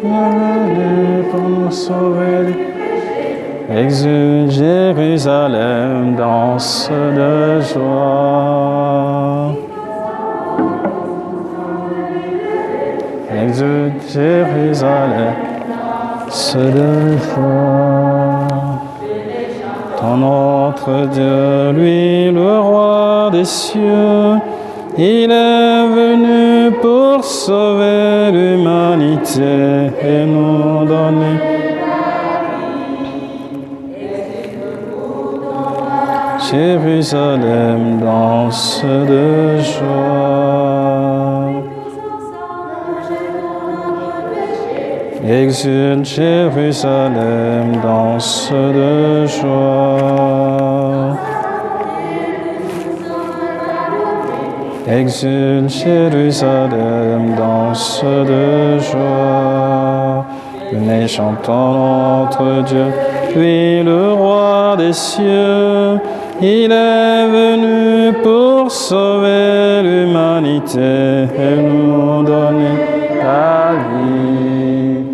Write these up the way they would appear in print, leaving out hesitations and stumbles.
venu pour nous sauver. Exulte Jérusalem, danse de joie. Exulte Jérusalem, danse de joie. Ton notre Dieu, lui le roi des cieux, il est venu pour sauver l'humanité et nous donner Jérusalem, danse de joie. Exulte Jérusalem, danse de joie. Exulte Jérusalem, danse de joie. Venez chantons notre Dieu, lui le roi des cieux. Il est venu pour sauver l'humanité et nous donner la vie.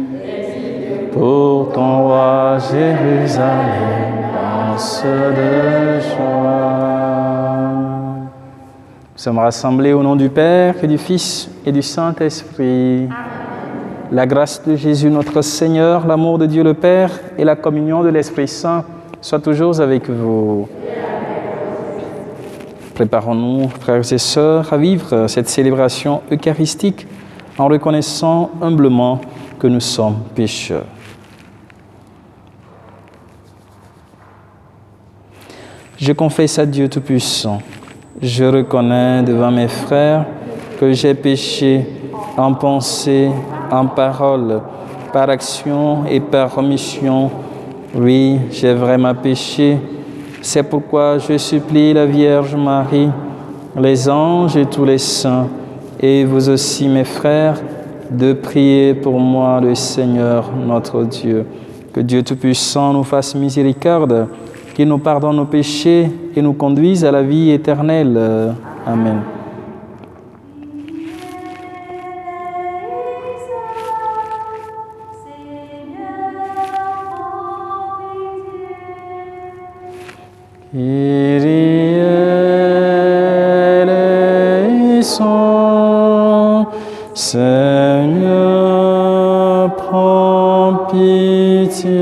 Pour ton roi Jérusalem, danse de joie. Nous sommes rassemblés au nom du Père et du Fils et du Saint-Esprit. La grâce de Jésus notre Seigneur, l'amour de Dieu le Père et la communion de l'Esprit Saint soient toujours avec vous. Préparons-nous, frères et sœurs, à vivre cette célébration eucharistique en reconnaissant humblement que nous sommes pécheurs. Je confesse à Dieu Tout-Puissant, je reconnais devant mes frères que j'ai péché en pensée, en parole, par action et par omission. Oui, j'ai vraiment péché. C'est pourquoi je supplie la Vierge Marie, les anges et tous les saints, et vous aussi mes frères, de prier pour moi le Seigneur notre Dieu. Que Dieu Tout-Puissant nous fasse miséricorde, qu'il nous pardonne nos péchés et nous conduise à la vie éternelle. Amen. Kyrie eleison, Seigneur, prends pitié.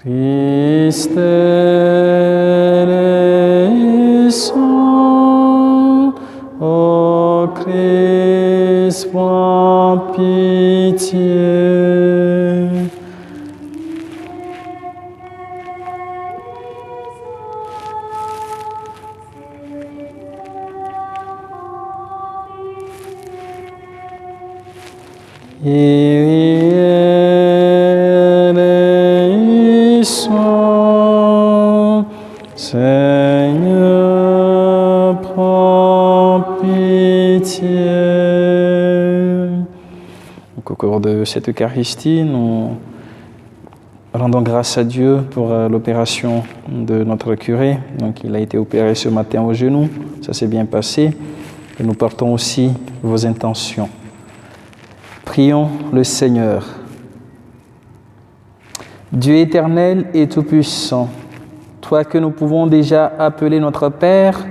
Christ eleison, ô Christ, prends pitié. Kyrie eleison, Seigneur, prends pitié. Donc, au cours de cette Eucharistie, nous rendons grâce à Dieu pour l'opération de notre curé. Donc, il a été opéré ce matin au genou, ça s'est bien passé. Et nous portons aussi vos intentions. Prions le Seigneur. Dieu éternel et tout-puissant, toi que nous pouvons déjà appeler notre Père,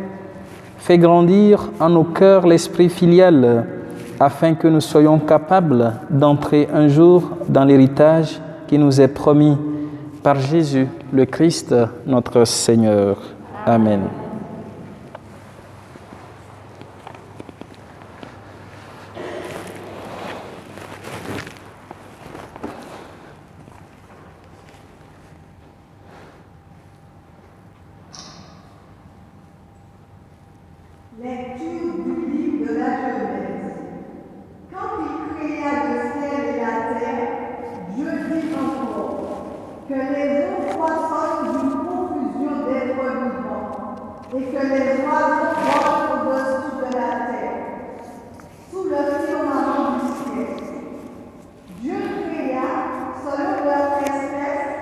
fais grandir en nos cœurs l'esprit filial, afin que nous soyons capables d'entrer un jour dans l'héritage qui nous est promis par Jésus, le Christ, notre Seigneur. Amen. Lecture du livre de la Genèse. Quand il créa le ciel et la terre, Dieu dit encore que les eaux croissent d'une confusion d'êtres vivants et que les oiseaux volent au-dessus de la terre, sous le firmament du ciel. Dieu créa, selon leur espèce,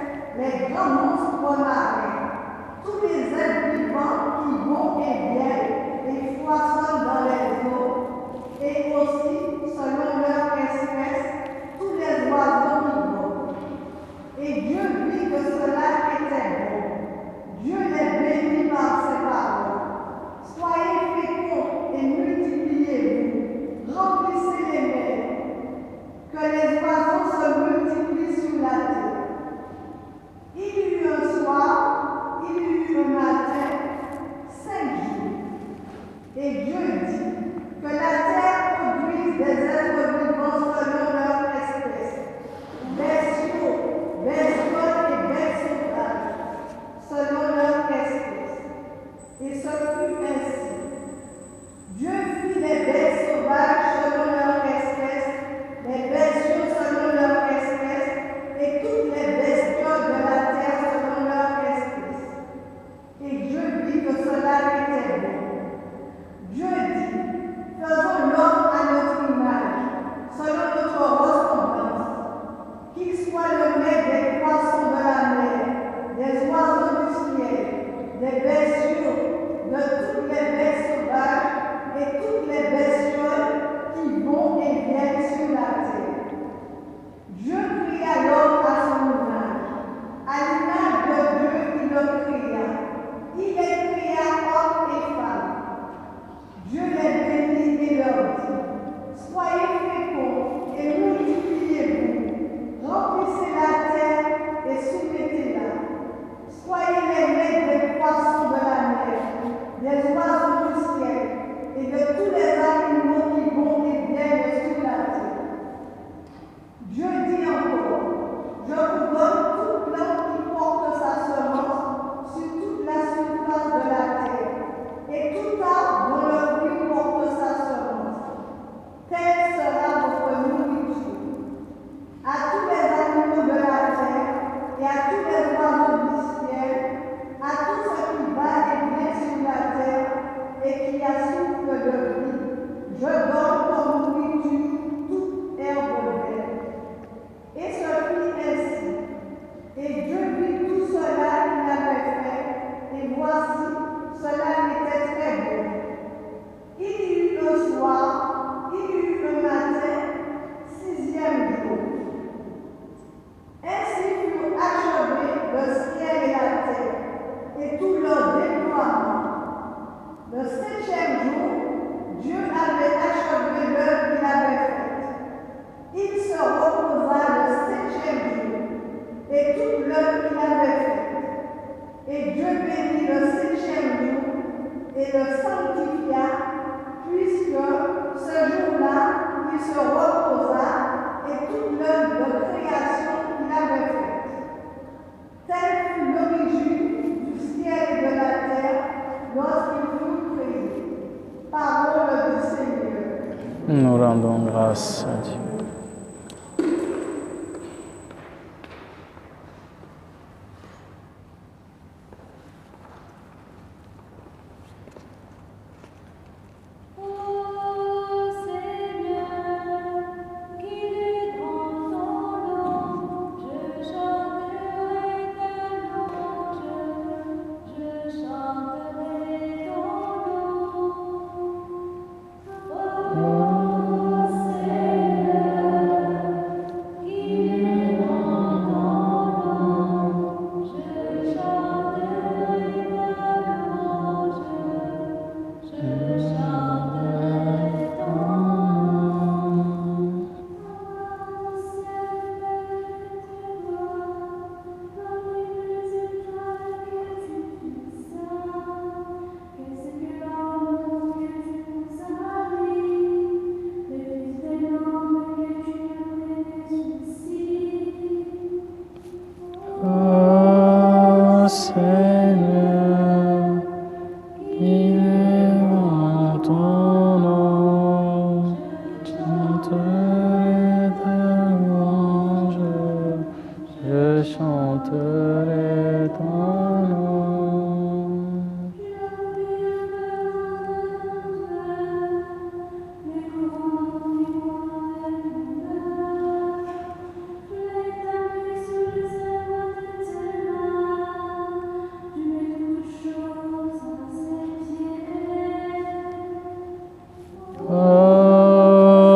Nous rendons grâce à Dieu.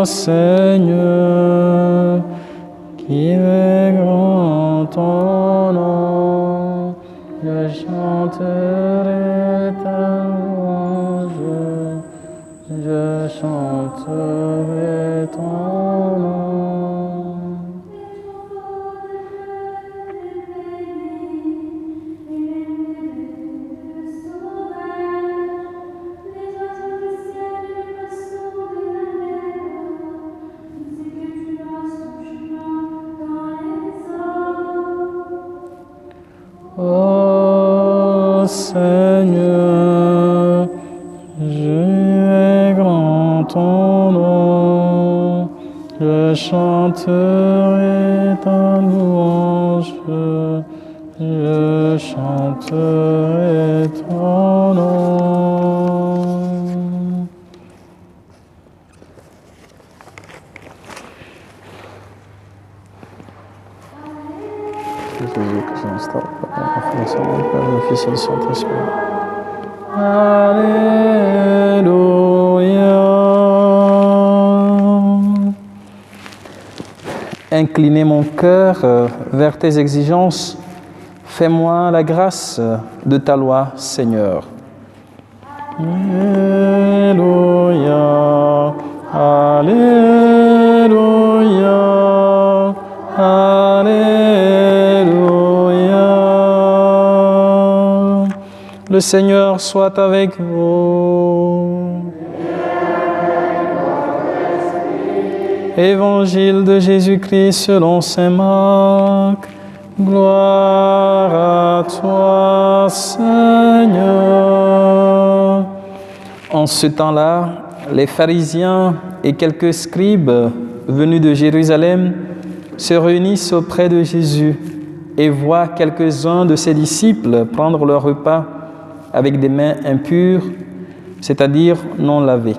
Seigneur, qui est grand ton nom, je chanterai ta louange, je chanterai ton nom. Ô Seigneur, je est grand ton nom, je chanterai ta louange, je chanterai ton nom. Jésus que j'installe la fondation du Père, du Fils et du Saint-Esprit. Alléluia. Inclinez mon cœur vers tes exigences. Fais-moi la grâce de ta loi, Seigneur. Alléluia. Alléluia. Alléluia. Le Seigneur soit avec vous. Évangile de Jésus-Christ selon saint Marc. Gloire à toi, Seigneur. En ce temps-là, les pharisiens et quelques scribes venus de Jérusalem se réunissent auprès de Jésus et voient quelques-uns de ses disciples prendre leur repas avec des mains impures, c'est-à-dire non lavées.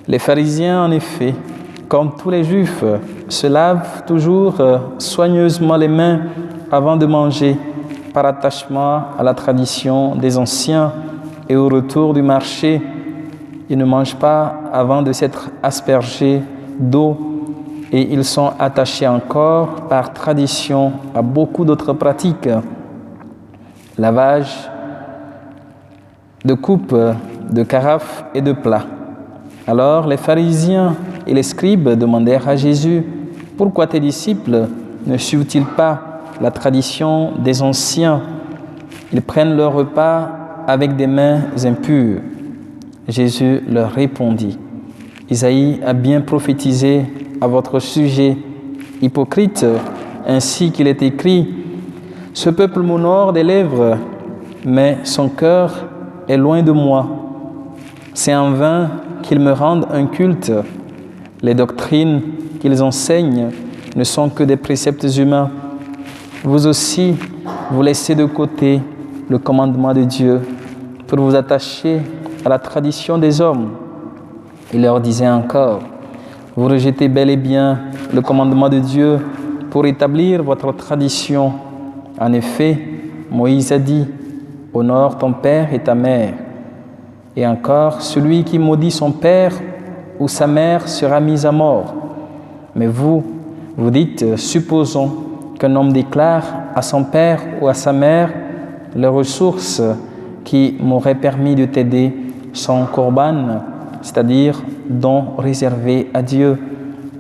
Les pharisiens, en effet, comme tous les Juifs, se lavent toujours soigneusement les mains avant de manger, par attachement à la tradition des anciens et au retour du marché. Ils ne mangent pas avant de s'être aspergés d'eau et ils sont attachés encore par tradition à beaucoup d'autres pratiques. Lavage de coupes, de carafes et de plats. Alors les pharisiens et les scribes demandèrent à Jésus: « Pourquoi tes disciples ne suivent-ils pas la tradition des anciens? Ils prennent leur repas avec des mains impures. » Jésus leur répondit: « Isaïe a bien prophétisé à votre sujet, hypocrite, ainsi qu'il est écrit: « Ce peuple m'honore des lèvres, mais son cœur est loin de moi. C'est en vain qu'ils me rendent un culte. Les doctrines qu'ils enseignent ne sont que des préceptes humains. Vous aussi, vous laissez de côté le commandement de Dieu pour vous attacher à la tradition des hommes. Il leur disait encore, vous rejetez bel et bien le commandement de Dieu pour établir votre tradition. En effet, Moïse a dit, honore ton père et ta mère. Et encore, celui qui maudit son père ou sa mère sera mis à mort. Mais vous dites, supposons qu'un homme déclare à son père ou à sa mère, les ressources qui m'auraient permis de t'aider sont korban, c'est-à-dire dons réservés à Dieu.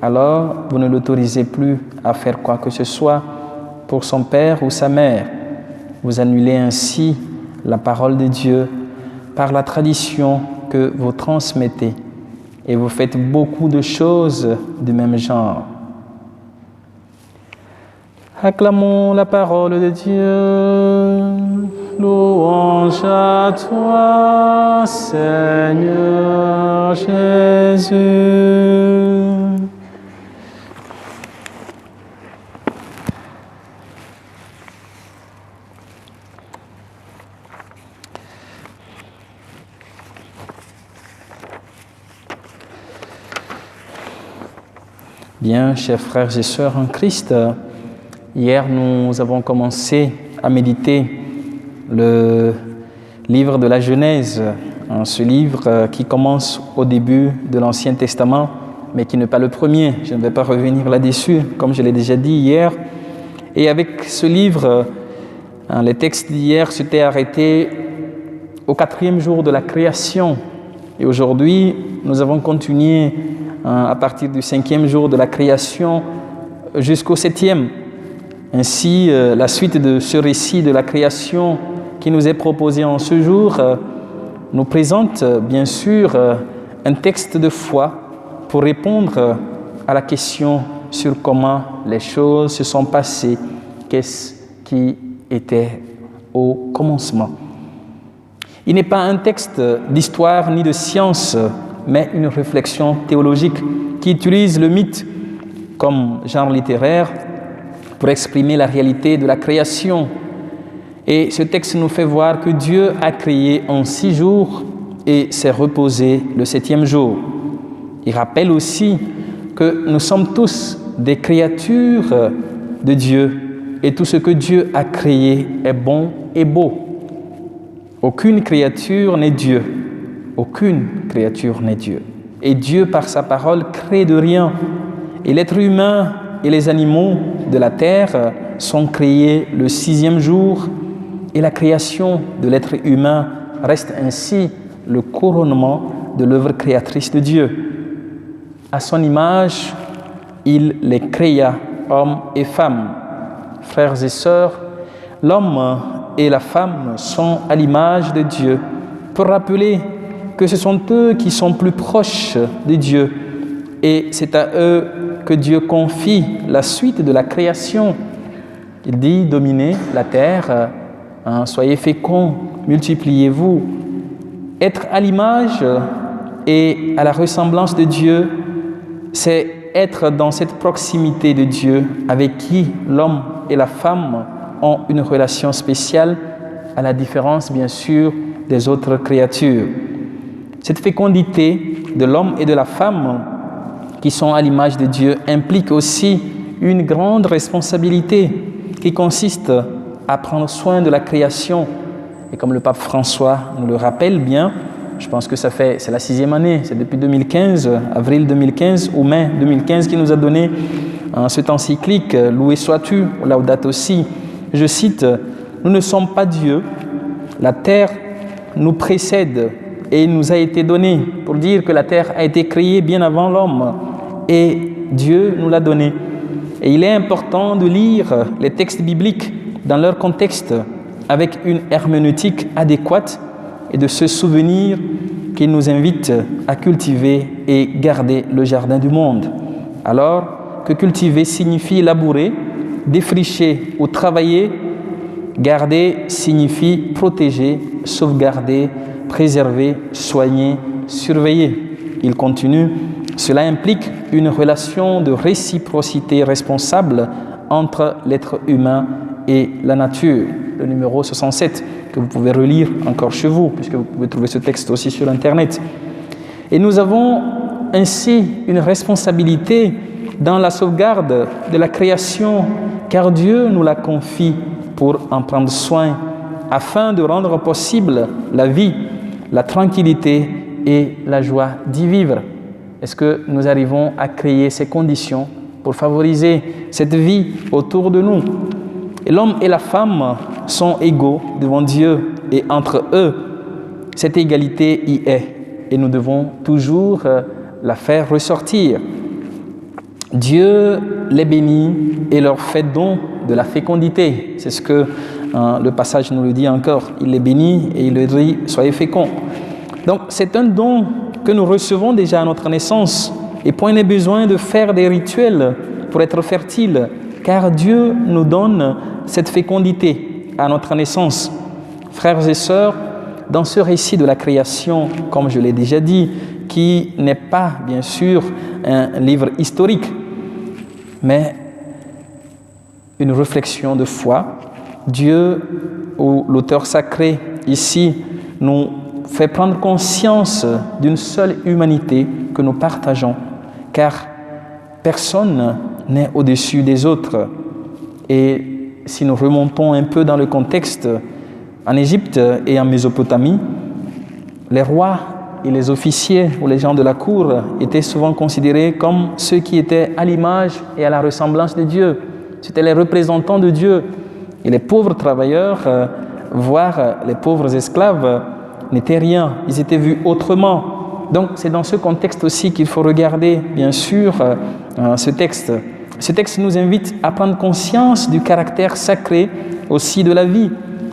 Alors, vous ne l'autorisez plus à faire quoi que ce soit pour son père ou sa mère. Vous annulez ainsi la parole de Dieu par la tradition que vous transmettez et vous faites beaucoup de choses du même genre. Acclamons la parole de Dieu. Louange à toi, Seigneur Jésus. Bien, chers frères et sœurs en Christ, hier nous avons commencé à méditer le livre de la Genèse, ce livre qui commence au début de l'Ancien Testament, mais qui n'est pas le premier. Je ne vais pas revenir là-dessus, comme je l'ai déjà dit hier. Et avec ce livre, les textes d'hier s'étaient arrêtés au 4e jour de la création. Et aujourd'hui, nous avons continué à partir du 5e jour de la création jusqu'au 7e. Ainsi, la suite de ce récit de la création qui nous est proposé en ce jour nous présente bien sûr un texte de foi pour répondre à la question sur comment les choses se sont passées, qu'est-ce qui était au commencement. Il n'est pas un texte d'histoire ni de science, mais une réflexion théologique qui utilise le mythe comme genre littéraire pour exprimer la réalité de la création. Et ce texte nous fait voir que Dieu a créé en 6 jours et s'est reposé le 7e jour. Il rappelle aussi que nous sommes tous des créatures de Dieu et tout ce que Dieu a créé est bon et beau. Aucune créature n'est Dieu. Aucune créature n'est Dieu. Et Dieu, par sa parole, crée de rien. Et l'être humain et les animaux de la terre sont créés le 6e jour. Et la création de l'être humain reste ainsi le couronnement de l'œuvre créatrice de Dieu. À son image, il les créa, hommes et femmes. Frères et sœurs, l'homme et la femme sont à l'image de Dieu pour rappeler que ce sont eux qui sont plus proches de Dieu et c'est à eux que Dieu confie la suite de la création. Il dit, dominez la terre, soyez féconds, multipliez-vous. Être à l'image et à la ressemblance de Dieu, c'est être dans cette proximité de Dieu avec qui l'homme et la femme ont une relation spéciale, à la différence bien sûr des autres créatures. Cette fécondité de l'homme et de la femme qui sont à l'image de Dieu implique aussi une grande responsabilité qui consiste à prendre soin de la création. Et comme le pape François nous le rappelle bien, je pense que c'est la 6e année, c'est depuis 2015, avril 2015 ou mai 2015 qui nous a donné cette encyclique « Loué sois-tu » Laudato si. Je cite, « Nous ne sommes pas Dieu, la terre nous précède et nous a été donnée » pour dire que la terre a été créée bien avant l'homme et Dieu nous l'a donnée. Et il est important de lire les textes bibliques dans leur contexte avec une herméneutique adéquate et de se souvenir qu'il nous invite à cultiver et garder le jardin du monde. Alors que cultiver signifie labourer, défricher ou travailler, garder signifie protéger, sauvegarder, préserver, soigner, surveiller. il continue, cela implique une relation de réciprocité responsable entre l'être humain et la nature. Le numéro 67, que vous pouvez relire encore chez vous, puisque vous pouvez trouver ce texte aussi sur Internet. Et nous avons ainsi une responsabilité dans la sauvegarde de la création, car Dieu nous la confie pour en prendre soin, afin de rendre possible la vie, la tranquillité et la joie d'y vivre. Est-ce que nous arrivons à créer ces conditions pour favoriser cette vie autour de nous? Et l'homme et la femme sont égaux devant Dieu et entre eux, cette égalité y est et nous devons toujours la faire ressortir. Dieu les bénit et leur fait don de la fécondité. C'est ce que le passage nous le dit encore. Il les bénit et il leur dit « Soyez féconds ». Donc c'est un don que nous recevons déjà à notre naissance et point n'est besoin de faire des rituels pour être fertile, car Dieu nous donne cette fécondité à notre naissance. Frères et sœurs, dans ce récit de la création, comme je l'ai déjà dit, qui n'est pas bien sûr un livre historique, mais une réflexion de foi, Dieu, ou l'auteur sacré ici, nous fait prendre conscience d'une seule humanité que nous partageons, car personne n'est au-dessus des autres. Et si nous remontons un peu dans le contexte, en Égypte et en Mésopotamie, les rois et les officiers ou les gens de la cour étaient souvent considérés comme ceux qui étaient à l'image et à la ressemblance de Dieu. C'étaient les représentants de Dieu. Et les pauvres travailleurs, voire les pauvres esclaves, n'étaient rien. Ils étaient vus autrement. Donc c'est dans ce contexte aussi qu'il faut regarder, bien sûr, ce texte. Ce texte nous invite à prendre conscience du caractère sacré aussi de la vie.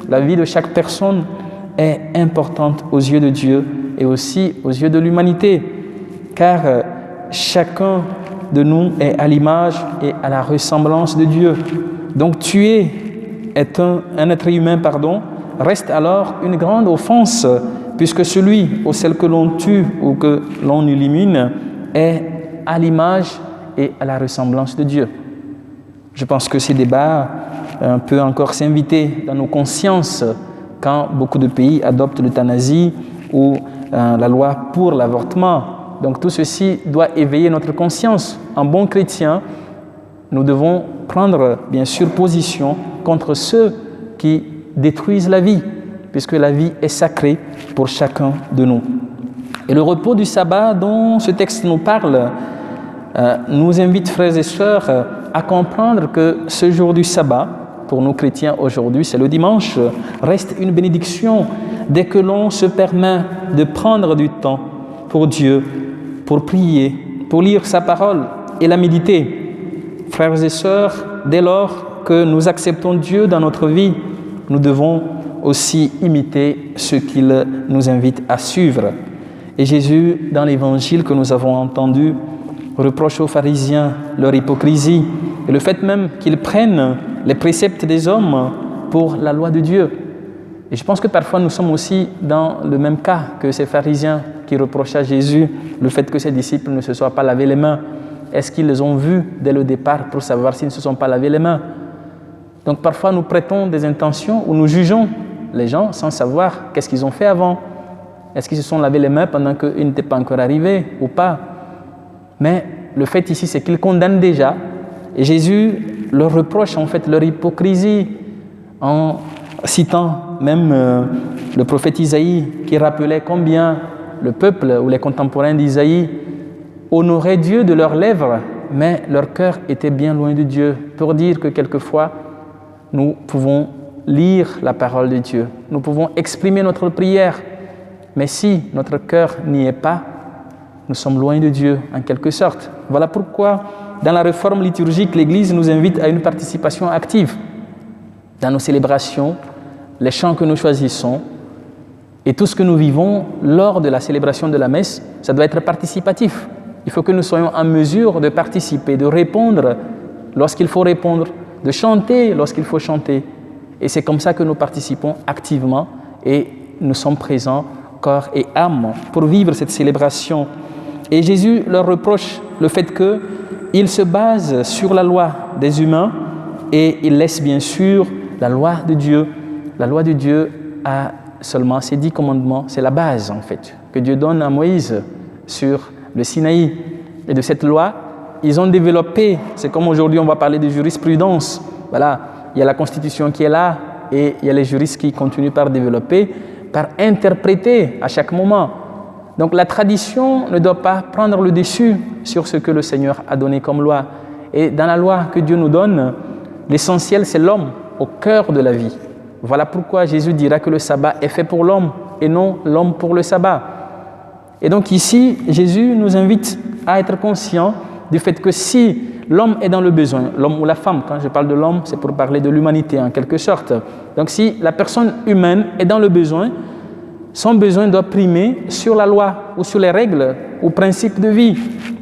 La vie de chaque personne est importante aux yeux de Dieu et aussi aux yeux de l'humanité, car chacun de nous est à l'image et à la ressemblance de Dieu. Donc tuer un être humain, reste alors une grande offense, puisque celui ou celle que l'on tue ou que l'on élimine est à l'image et à la ressemblance de Dieu. Je pense que ces débats peuvent encore s'inviter dans nos consciences quand beaucoup de pays adoptent l'euthanasie ou la loi pour l'avortement. Donc tout ceci doit éveiller notre conscience. En bon chrétien, nous devons prendre bien sûr position contre ceux qui détruisent la vie, puisque la vie est sacrée pour chacun de nous. Et le repos du sabbat dont ce texte nous parle nous invite, frères et sœurs, à comprendre que ce jour du sabbat, pour nous chrétiens aujourd'hui, c'est le dimanche, reste une bénédiction dès que l'on se permet de prendre du temps pour Dieu, pour prier, pour lire sa parole et la méditer. Frères et sœurs, dès lors que nous acceptons Dieu dans notre vie, nous devons aussi imiter ce qu'il nous invite à suivre. Et Jésus, dans l'évangile que nous avons entendu, reproche aux pharisiens leur hypocrisie et le fait même qu'ils prennent les préceptes des hommes pour la loi de Dieu. Et je pense que parfois nous sommes aussi dans le même cas que ces pharisiens qui reprochent à Jésus le fait que ses disciples ne se soient pas lavé les mains. Est-ce qu'ils les ont vus dès le départ pour savoir s'ils ne se sont pas lavé les mains? Donc parfois nous prêtons des intentions ou nous jugeons les gens sans savoir qu'est-ce qu'ils ont fait avant. Est-ce qu'ils se sont lavé les mains pendant qu'ils n'étaient pas encore arrivés ou pas? Mais le fait ici, c'est qu'ils condamnent déjà. Et Jésus leur reproche en fait leur hypocrisie en citant même le prophète Isaïe qui rappelait combien le peuple ou les contemporains d'Isaïe honoraient Dieu de leurs lèvres, mais leur cœur était bien loin de Dieu. Pour dire que quelquefois, nous pouvons lire la parole de Dieu, nous pouvons exprimer notre prière, mais si notre cœur n'y est pas, nous sommes loin de Dieu, en quelque sorte. Voilà pourquoi, dans la réforme liturgique, l'Église nous invite à une participation active dans nos célébrations, les chants que nous choisissons et tout ce que nous vivons lors de la célébration de la messe, ça doit être participatif. Il faut que nous soyons en mesure de participer, de répondre lorsqu'il faut répondre, de chanter lorsqu'il faut chanter. Et c'est comme ça que nous participons activement et nous sommes présents, corps et âme, pour vivre cette célébration. Et Jésus leur reproche le fait qu'ils se basent sur la loi des humains et ils laissent bien sûr la loi de Dieu. La loi de Dieu a seulement ces 10 commandements, c'est la base en fait, que Dieu donne à Moïse sur le Sinaï. Et de cette loi, ils ont développé, c'est comme aujourd'hui on va parler de jurisprudence. Voilà, il y a la Constitution qui est là et il y a les juristes qui continuent par développer, par interpréter à chaque moment. Donc la tradition ne doit pas prendre le dessus sur ce que le Seigneur a donné comme loi. Et dans la loi que Dieu nous donne, l'essentiel c'est l'homme au cœur de la vie. Voilà pourquoi Jésus dira que le sabbat est fait pour l'homme et non l'homme pour le sabbat. Et donc ici, Jésus nous invite à être conscient du fait que si l'homme est dans le besoin, l'homme ou la femme, quand je parle de l'homme, c'est pour parler de l'humanité en quelque sorte. Donc si la personne humaine est dans le besoin, son besoin doit primer sur la loi ou sur les règles ou principes de vie.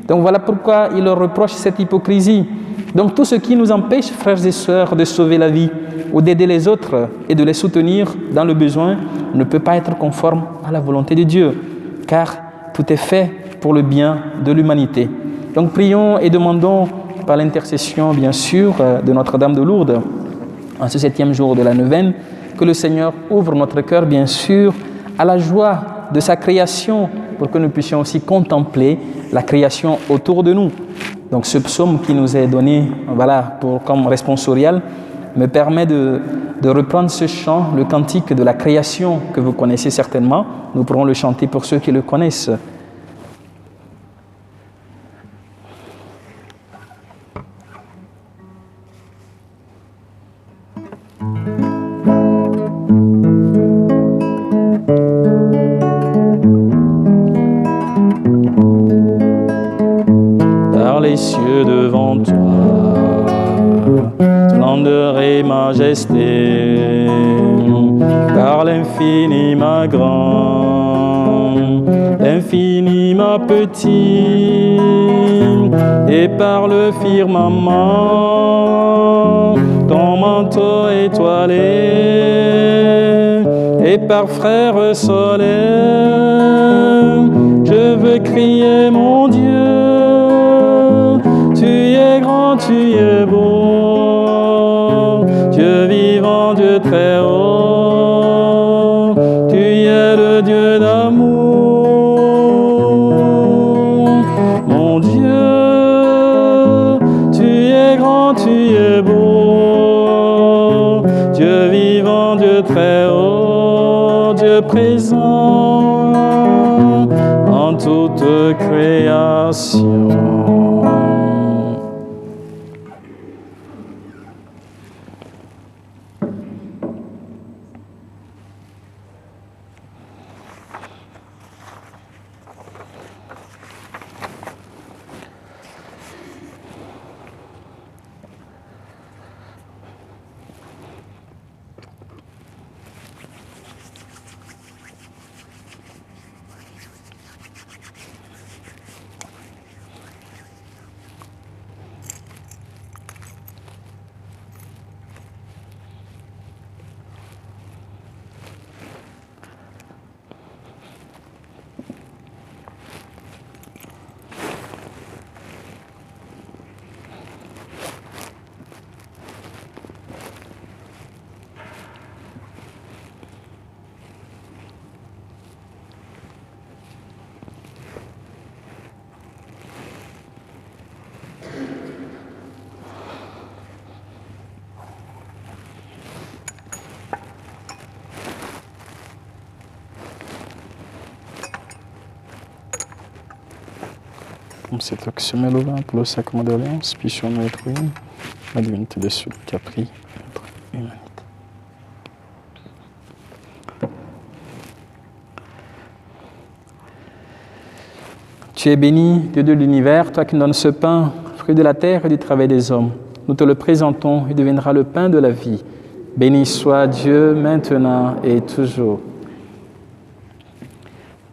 Donc voilà pourquoi il leur reproche cette hypocrisie. Donc tout ce qui nous empêche, frères et sœurs, de sauver la vie ou d'aider les autres et de les soutenir dans le besoin ne peut pas être conforme à la volonté de Dieu, car tout est fait pour le bien de l'humanité. Donc prions et demandons par l'intercession bien sûr de Notre-Dame de Lourdes, en ce 7e jour de la neuvaine, que le Seigneur ouvre notre cœur bien sûr à la joie de sa création pour que nous puissions aussi contempler la création autour de nous. Donc ce psaume qui nous est donné comme responsorial me permet de reprendre ce chant, le cantique de la création que vous connaissez certainement. Nous pourrons le chanter pour ceux qui le connaissent. Par les cieux devant toi, splendeur et majesté, par l'infiniment grand, l'infiniment petit, et par le firmament, ton manteau étoilé, et par frère soleil, je veux crier mon Dieu, tu es grand, tu es beau, Dieu vivant, Dieu très haut, tu es le Dieu d'amour. Mon Dieu, tu es grand, tu es beau, Dieu vivant, Dieu très haut, Dieu présent en toute création. C'est toi qui se met le vin pour le sacrement de l'Alliance, puissions-nous être unis, la divinité de celui qui a pris notre humanité. Tu es béni, Dieu de l'univers, toi qui donnes ce pain, fruit de la terre et du travail des hommes. Nous te le présentons, il deviendra le pain de la vie. Béni soit Dieu maintenant et toujours.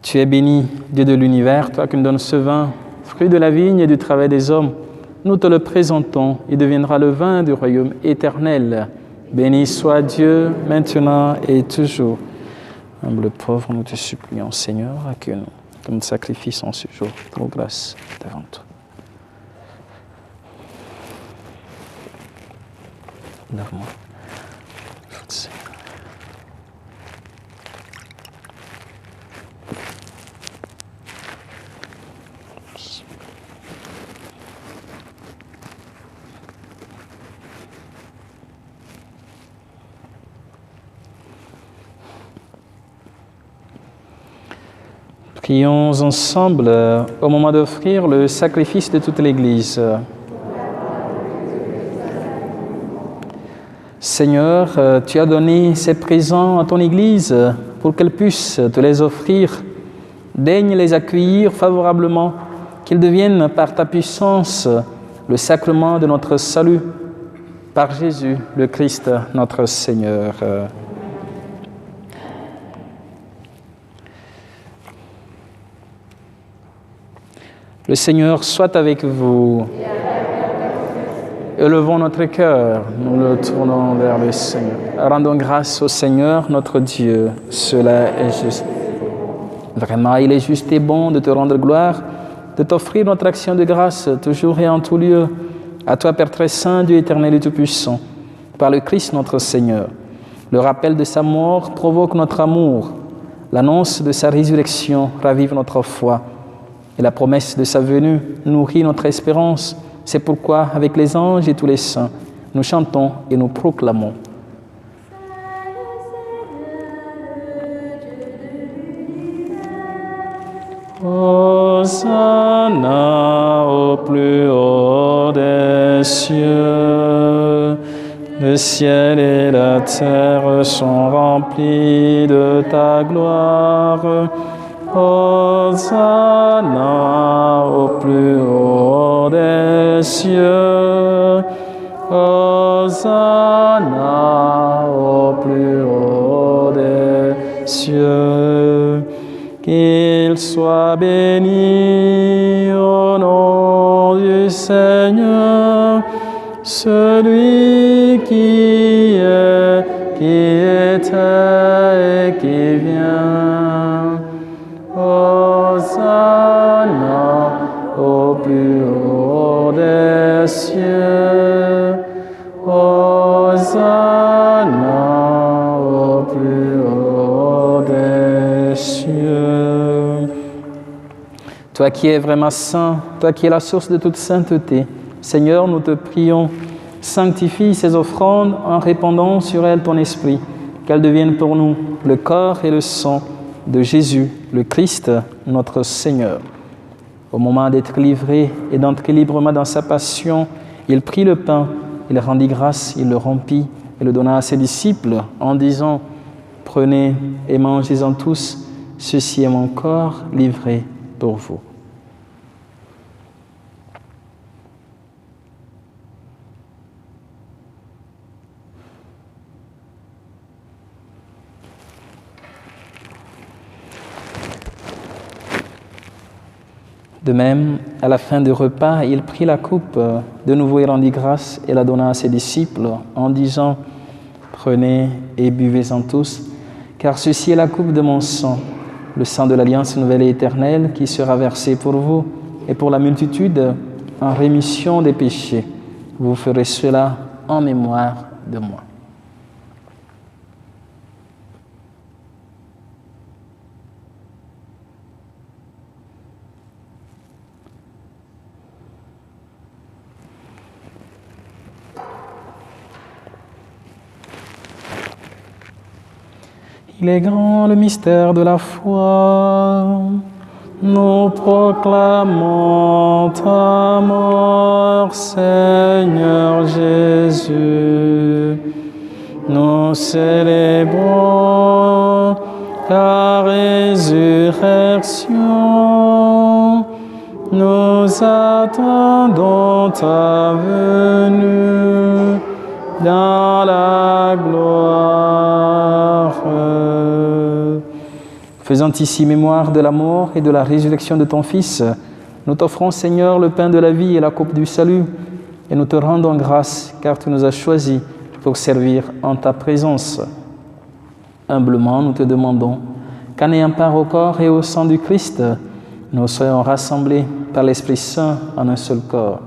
Tu es béni, Dieu de l'univers, toi qui nous donnes ce vin, fruit de la vigne et du travail des hommes. Nous te le présentons, il deviendra le vin du royaume éternel. Béni soit Dieu, maintenant et toujours. Humble pauvre, nous te supplions, Seigneur, accueille-nous. comme sacrifice en ce jour, pour grâce devant toi. Lève-moi. Prions ensemble au moment d'offrir le sacrifice de toute l'Église. Seigneur, tu as donné ces présents à ton Église pour qu'elle puisse te les offrir. Daigne les accueillir favorablement, qu'ils deviennent par ta puissance le sacrement de notre salut. Par Jésus, le Christ, notre Seigneur. Le Seigneur soit avec vous. Élevons notre cœur, nous le tournons vers le Seigneur. Rendons grâce au Seigneur, notre Dieu. Cela est juste. Vraiment, il est juste et bon de te rendre gloire, de t'offrir notre action de grâce, toujours et en tout lieu. À toi, Père très saint, Dieu éternel et tout-puissant, par le Christ notre Seigneur. Le rappel de sa mort provoque notre amour. L'annonce de sa résurrection ravive notre foi. Et la promesse de sa venue nourrit notre espérance. C'est pourquoi, avec les anges et tous les saints, nous chantons et nous proclamons. Hosanna au plus haut des cieux. Le ciel et la terre sont remplis de ta gloire. Hosanna au plus haut des cieux. Hosanna au plus haut des cieux. Qu'il soit béni au nom du Seigneur, celui qui est, qui était et qui vient. Hosanna au plus haut des cieux. Hosanna au plus haut des cieux. Toi qui es vraiment saint, toi qui es la source de toute sainteté, Seigneur, nous te prions, sanctifie ces offrandes en répandant sur elles ton esprit, qu'elles deviennent pour nous le corps et le sang de Jésus, le Christ, notre Seigneur. Au moment d'être livré et d'entrer librement dans sa passion, il prit le pain, il rendit grâce, il le rompit et le donna à ses disciples en disant « Prenez et mangez-en tous, ceci est mon corps livré pour vous. » De même, à la fin du repas, il prit la coupe, de nouveau il rendit grâce et la donna à ses disciples en disant « Prenez et buvez-en tous, car ceci est la coupe de mon sang, le sang de l'Alliance nouvelle et éternelle qui sera versé pour vous et pour la multitude en rémission des péchés. Vous ferez cela en mémoire de moi. » Il est grand le mystère de la foi. Nous proclamons ta mort, Seigneur Jésus. Nous célébrons ta résurrection. Nous attendons ta venue dans la gloire. Faisant ici mémoire de la mort et de la résurrection de ton Fils, nous t'offrons, Seigneur, le pain de la vie et la coupe du salut, et nous te rendons grâce, car tu nous as choisis pour servir en ta présence. Humblement, nous te demandons qu'en ayant part au corps et au sang du Christ, nous soyons rassemblés par l'Esprit Saint en un seul corps.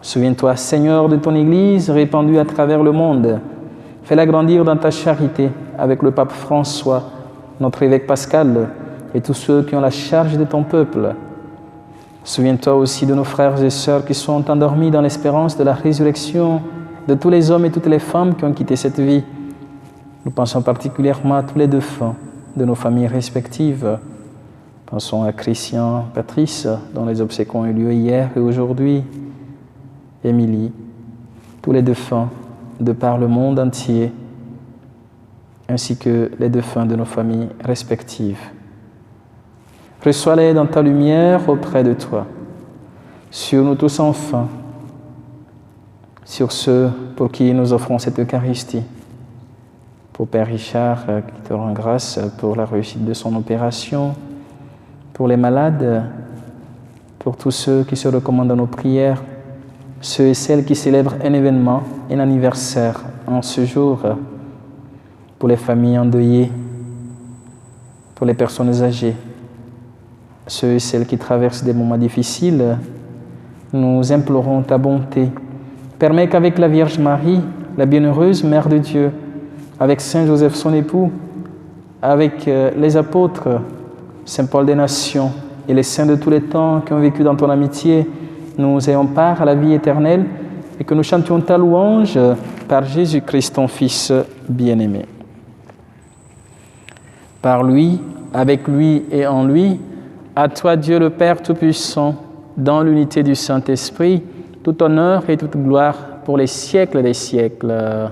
Souviens-toi, Seigneur, de ton Église répandue à travers le monde. Fais-la grandir dans ta charité avec le pape François, notre évêque Pascal et tous ceux qui ont la charge de ton peuple. Souviens-toi aussi de nos frères et sœurs qui sont endormis dans l'espérance de la résurrection, de tous les hommes et toutes les femmes qui ont quitté cette vie. Nous pensons particulièrement à tous les défunts de nos familles respectives. Pensons à Christian, Patrice, dont les obsèques ont eu lieu hier et aujourd'hui, Émilie, tous les défunts de par le monde entier, ainsi que les défunts de nos familles respectives. Reçois-les dans ta lumière auprès de toi, sur nous tous enfin, sur ceux pour qui nous offrons cette Eucharistie, pour Père Richard qui te rend grâce pour la réussite de son opération, pour les malades, pour tous ceux qui se recommandent à nos prières, ceux et celles qui célèbrent un événement, un anniversaire en ce jour, pour les familles endeuillées, pour les personnes âgées, ceux et celles qui traversent des moments difficiles, nous implorons ta bonté. Permets qu'avec la Vierge Marie, la bienheureuse Mère de Dieu, avec Saint Joseph son époux, avec les apôtres, Saint Paul des Nations et les saints de tous les temps qui ont vécu dans ton amitié, nous ayons part à la vie éternelle et que nous chantions ta louange par Jésus-Christ, ton Fils bien-aimé. Par lui, avec lui et en lui, à toi Dieu le Père Tout-Puissant, dans l'unité du Saint-Esprit, tout honneur et toute gloire pour les siècles des siècles. Amen.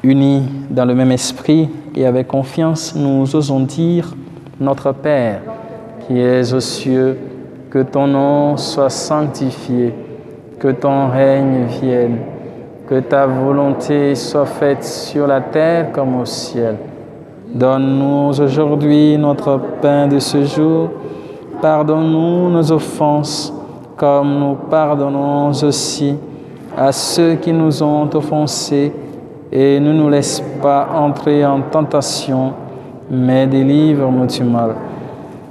Unis dans le même esprit et avec confiance, nous osons dire « Notre Père, qui es aux cieux, que ton nom soit sanctifié, que ton règne vienne, que ta volonté soit faite sur la terre comme au ciel. Donne-nous aujourd'hui notre pain de ce jour. Pardonne-nous nos offenses, comme nous pardonnons aussi à ceux qui nous ont offensés, et ne nous laisse pas entrer en tentation, mais délivre-nous du mal.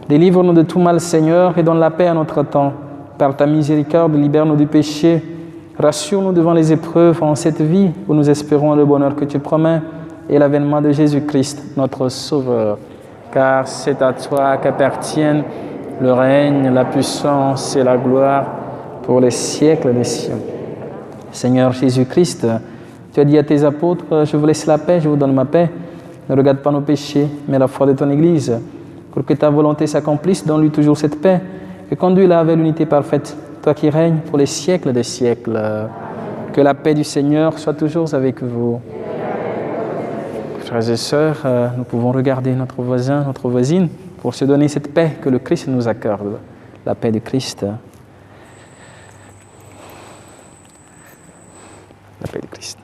Délivre-nous de tout mal, Seigneur, et donne la paix à notre temps. Par ta miséricorde, libère-nous du péché. Rassure-nous devant les épreuves en cette vie où nous espérons le bonheur que tu promets et l'avènement de Jésus-Christ, notre Sauveur. Car c'est à toi qu'appartiennent le règne, la puissance et la gloire pour les siècles des siècles. Seigneur Jésus-Christ, tu as dit à tes apôtres, je vous laisse la paix, je vous donne ma paix. Ne regarde pas nos péchés, mais la foi de ton Église. Pour que ta volonté s'accomplisse, donne-lui toujours cette paix et conduis-la vers l'unité parfaite, toi qui règnes pour les siècles des siècles. Que la paix du Seigneur soit toujours avec vous. Frères et sœurs, nous pouvons regarder notre voisin, notre voisine, pour se donner cette paix que le Christ nous accorde, la paix du Christ. La paix du Christ.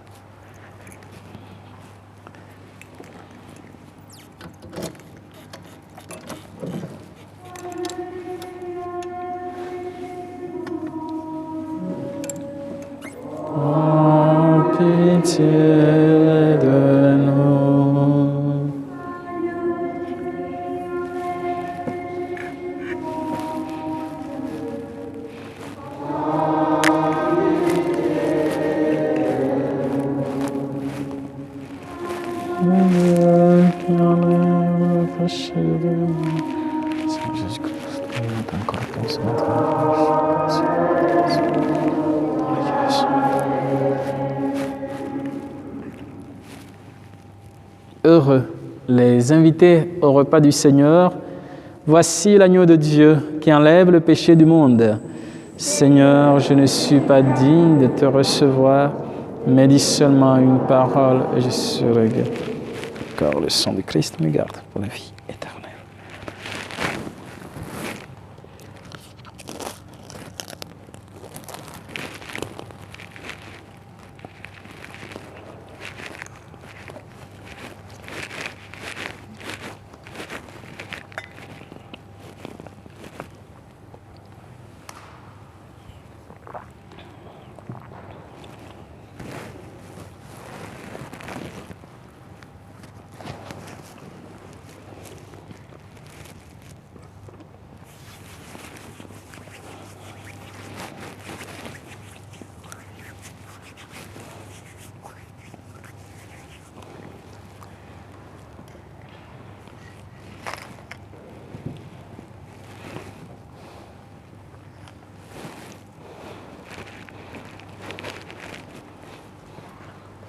Pitié de nous. Heureux les invités au repas du Seigneur. Voici l'agneau de Dieu qui enlève le péché du monde. Seigneur, je ne suis pas digne de te recevoir, mais dis seulement une parole et je serai guéri. Car le sang du Christ me garde pour la vie éternelle.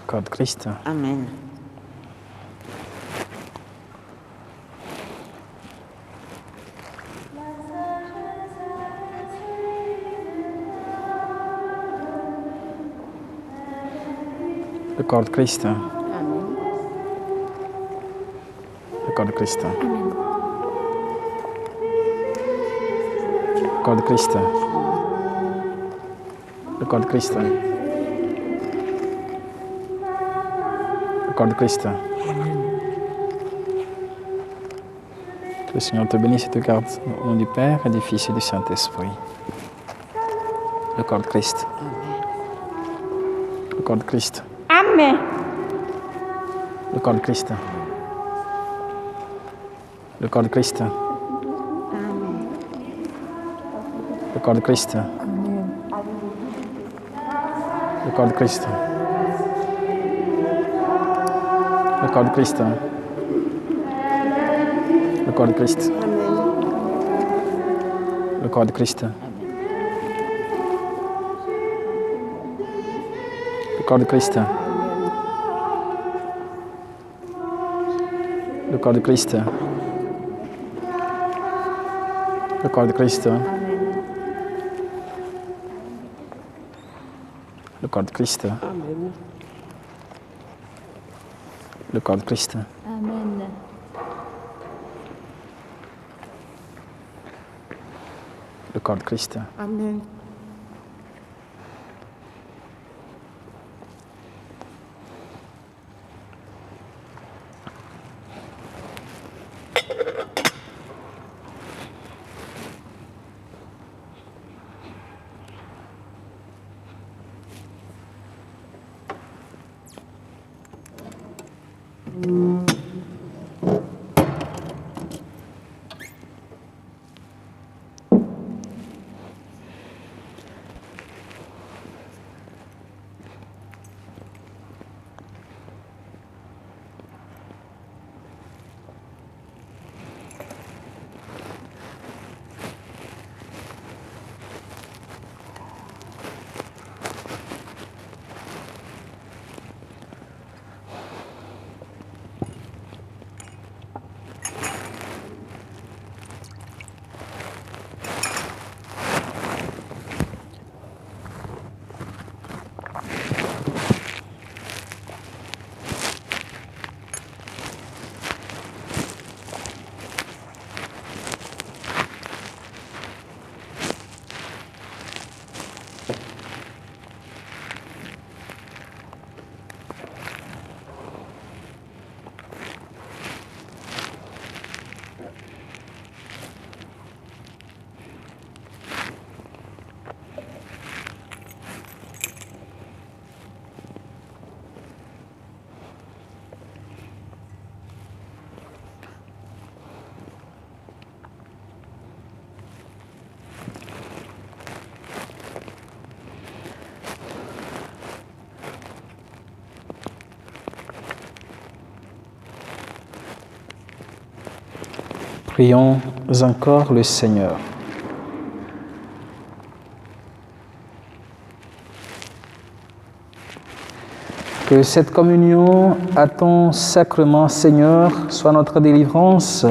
corps de Christ. Amen. Le corps de Christ. Amen. Le corps de Christ. Le corps de Christ. Le corps de Christ. Le corps de Christ. Que le Seigneur te bénisse et te garde au nom du Père et du Fils et du Saint-Esprit. Le corps de Christ. Le corps de Christ. Amen. Le corps de Christ. Le corps de Christ. Le corps de Christ. Le corps de Christ. Le corps de Christ. Le corps de Christ. Le corps de Christ. Le corps de Christ. Le corps de Christ. Le corps de Christ. Le corps de Christ. Le corps de Christ. Amen. Le corps de Christ. Amen. Prions encore le Seigneur. Que cette communion à ton sacrement, Seigneur, soit notre délivrance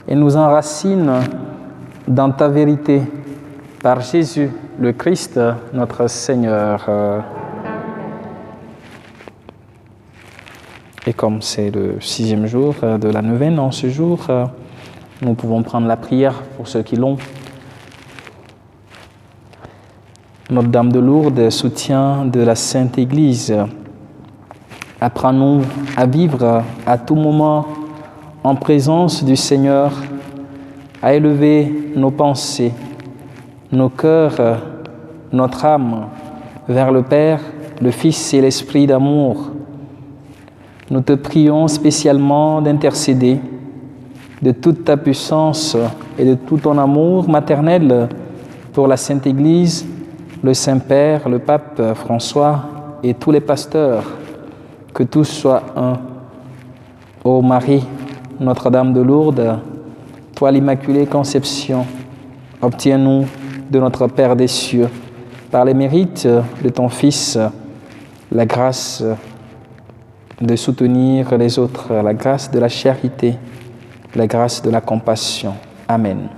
et nous enracine dans ta vérité. Par Jésus, le Christ, notre Seigneur. Et comme c'est le 6e jour de la neuvaine, en ce jour, nous pouvons prendre la prière pour ceux qui l'ont. Notre-Dame de Lourdes, soutien de la Sainte Église, apprends-nous à vivre à tout moment en présence du Seigneur, à élever nos pensées, nos cœurs, notre âme vers le Père, le Fils et l'Esprit d'amour. Nous te prions spécialement d'intercéder de toute ta puissance et de tout ton amour maternel pour la Sainte Église, le Saint-Père, le Pape François et tous les pasteurs, que tous soient un. Ô Marie, Notre-Dame de Lourdes, toi l'Immaculée Conception, obtiens-nous de notre Père des cieux, par les mérites de ton Fils, la grâce de soutenir les autres, la grâce de la charité, la grâce de la compassion. Amen.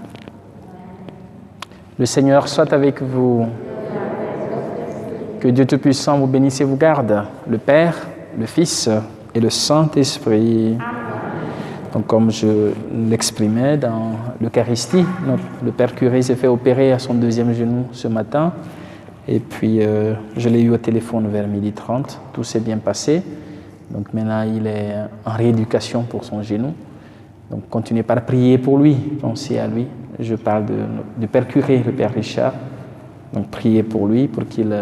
Le Seigneur soit avec vous. Que Dieu Tout-Puissant vous bénisse et vous garde, le Père, le Fils et le Saint-Esprit. Donc, comme je l'exprimais dans l'Eucharistie, le Père curé s'est fait opérer à son 2e genou ce matin. Et puis, je l'ai eu au téléphone vers 12h30. Tout s'est bien passé. Donc, maintenant, il est en rééducation pour son genou. Donc, continuez par prier pour lui. Pensez à lui. Je parle du Père curé, le Père Richard. Donc, priez pour lui, pour qu'il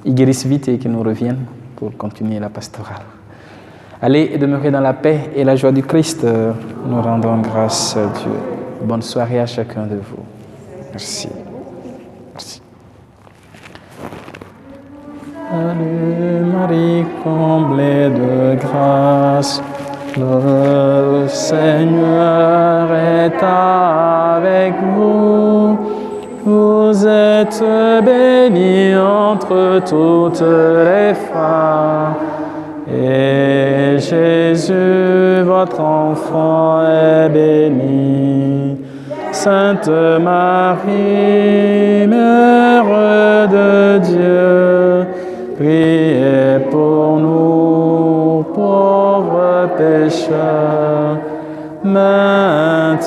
guérisse vite et qu'il nous revienne pour continuer la pastorale. Allez demeurer dans la paix et la joie du Christ. Nous rendons grâce à Dieu. Bonne soirée à chacun de vous. Merci. Merci. Salut Marie, comblée de grâce, le Seigneur est avec vous. Vous êtes bénie entre toutes les femmes. Et Jésus, votre enfant, est béni. Sainte Marie, Mère de Dieu, priez pour nous pauvres pécheurs, maintenant